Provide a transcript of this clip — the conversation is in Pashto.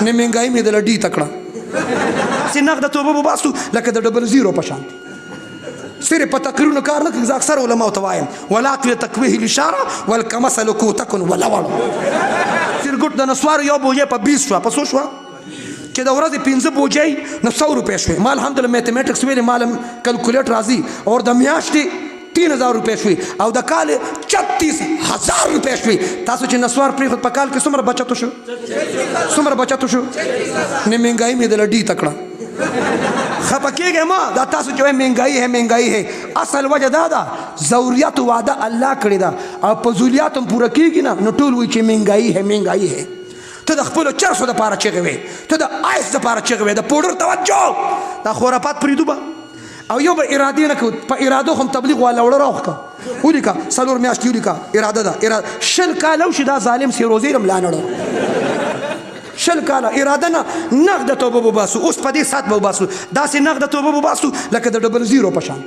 نه مهنګایي مې دله ډي ته کړه داسې نغده توبه به باسو لکه د ډبل زیرو په شان صرف په تقریرونو کار نه کوي زه اکثر علماو ته وایم ولاقل تقویه الاشاره والکمثل کوتکن ولوړ سرګوټ د نسوارو یو بوجۍ په 20 شوه په څو شوه چې د ورځې 15 بوجۍ نو 100 روپۍ شوې ما الحمدلله میتھمیټکس ویلې ما کلکولیټ راځي اور د میاشتې 3000 روپۍ شوې او د کال 36000 روپۍ شوې تاسو چې نسوار پرېښود په کال کې څومره بچت شو څومره بچت شو نه مهنګایي مې دله ډي ته کړه خفه کېږئ ما دا تاسو چې وایي مهنګایي ہے مهنګایي ہے اصل وجه دا ده ضروریات وعده الله کړې ده او په ضروریات هم پوره کېږي نه نو ټول وایي چې مهنګایي ہے مهنګایي ہے ته د خپلو چرسو دپاره چغې وې ته د آیس دپاره چغې وې د پوډر توجه دا خرافات پرېږدو به او یو به ارادې نه کوو په ارادو خو هم تبلیغ والا وړه راوښکه ولیکه 4 میاشتې ولیکه اراده ده 100 کاله وشي دا ظالم سیروزی هم لا نړو 100 کاله اراده نه نغده توبه به باسو اوس په دې ساعت به وباسو داسې نغده توبه به باسو لکه د ډبل زیرو په شان